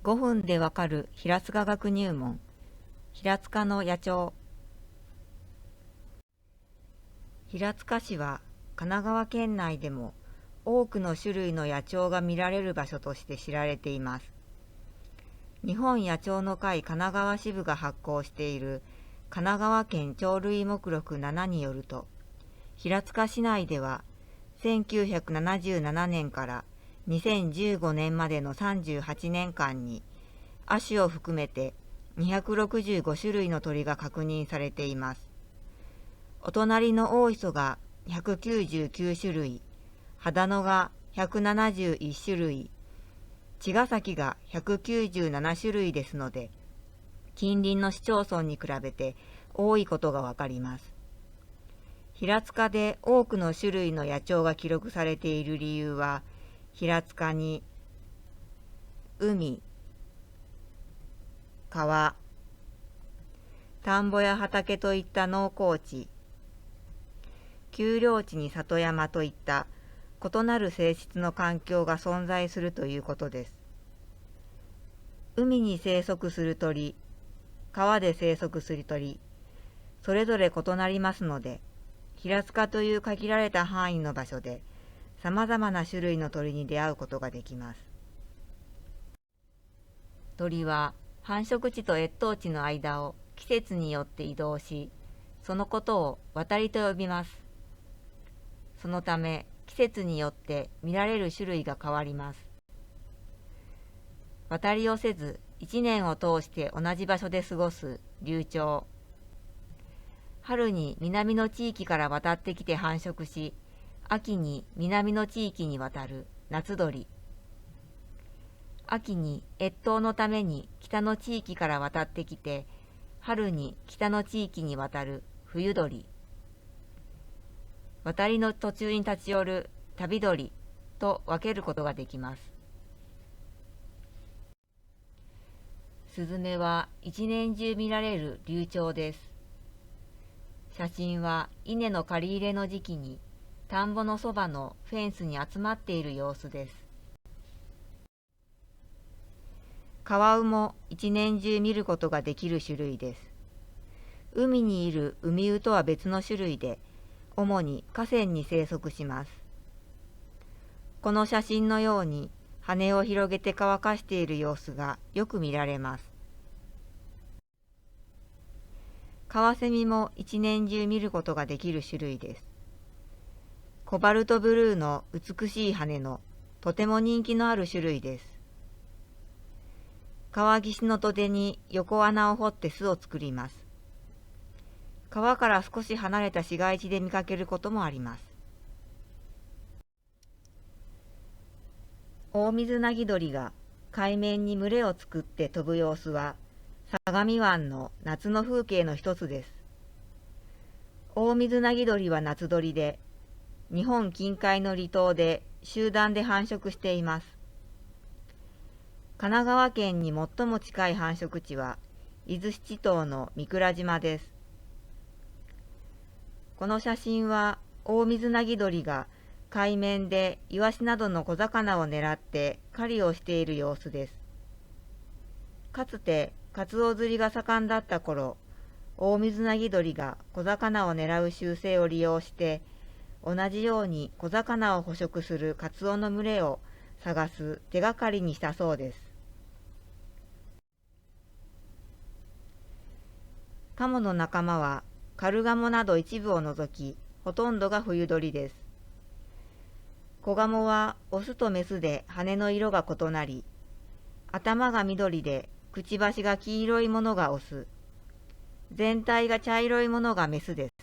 5分でわかる平塚学入門。平塚の野鳥。平塚市は神奈川県内でも多くの種類の野鳥が見られる場所として知られています。日本野鳥の会神奈川支部が発行している神奈川県鳥類目録7によると、平塚市内では1977年から2015年までの38年間に亜種を含めて265種類の鳥が確認されています。お隣の大磯が199種類、秦野が171種類、茅ヶ崎が197種類ですので、近隣の市町村に比べて多いことがわかります。平塚で多くの種類の野鳥が記録されている理由は、平塚に海、川、田んぼや畑といった農耕地、丘陵地に里山といった異なる性質の環境が存在するということです。海に生息する鳥、川で生息する鳥、それぞれ異なりますので、平塚という限られた範囲の場所で、さまざまな種類の鳥に出会うことができます。鳥は繁殖地と越冬地の間を季節によって移動し、そのことを渡りと呼びます。そのため、季節によって見られる種類が変わります。渡りをせず、1年を通して同じ場所で過ごす流鳥。春に南の地域から渡ってきて繁殖し、秋に南の地域に渡る夏鳥。秋に越冬のために北の地域から渡ってきて、春に北の地域に渡る冬鳥。渡りの途中に立ち寄る旅鳥と分けることができます。スズメは一年中見られる流鳥です。写真は稲の刈り入れの時期に田んぼのそばのフェンスに集まっている様子です。カワウも一年中見ることができる種類です。海にいるウミウとは別の種類で、主に河川に生息します。この写真のように羽を広げて乾かしている様子がよく見られます。カワセミも一年中見ることができる種類です。コバルトブルーの美しい羽のとても人気のある種類です。川岸の土手に横穴を掘って巣を作ります。川から少し離れた市街地で見かけることもあります。オオミズナギドリが海面に群れを作って飛ぶ様子は、相模湾の夏の風景の一つです。オオミズナギドリは夏鳥で、日本近海の離島で集団で繁殖しています。神奈川県に最も近い繁殖地は、伊豆七島の御蔵島です。この写真は、オオミズナギドリが海面でイワシなどの小魚を狙って狩りをしている様子です。かつてカツオ釣りが盛んだった頃、オオミズナギドリが小魚を狙う習性を利用して、同じように小魚を捕食するカツオの群れを探す手がかりにしたそうです。カモの仲間はカルガモなど一部を除き、ほとんどが冬鳥です。子ガモはオスとメスで羽の色が異なり、頭が緑でくちばしが黄色いものがオス、全体が茶色いものがメスです。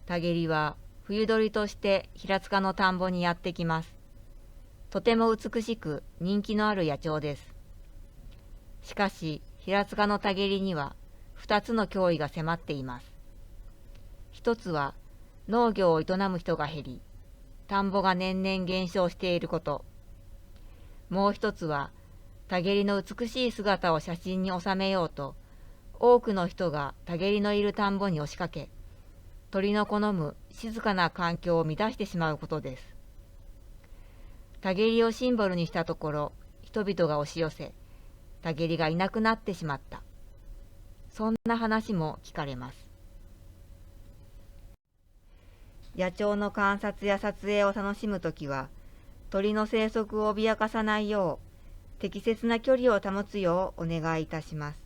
タゲリは冬鳥として平塚の田んぼにやってきます。とても美しく人気のある野鳥です。しかし平塚のタゲリには2つの脅威が迫っています。一つは農業を営む人が減り、田んぼが年々減少していること。もう一つは、タゲリの美しい姿を写真に収めようと、多くの人がタゲリのいる田んぼに押しかけ、鳥の好む静かな環境を乱してしまうことです。タゲリをシンボルにしたところ、人々が押し寄せ、タゲリがいなくなってしまった。そんな話も聞かれます。野鳥の観察や撮影を楽しむときは、鳥の生息を脅かさないよう、適切な距離を保つようお願いいたします。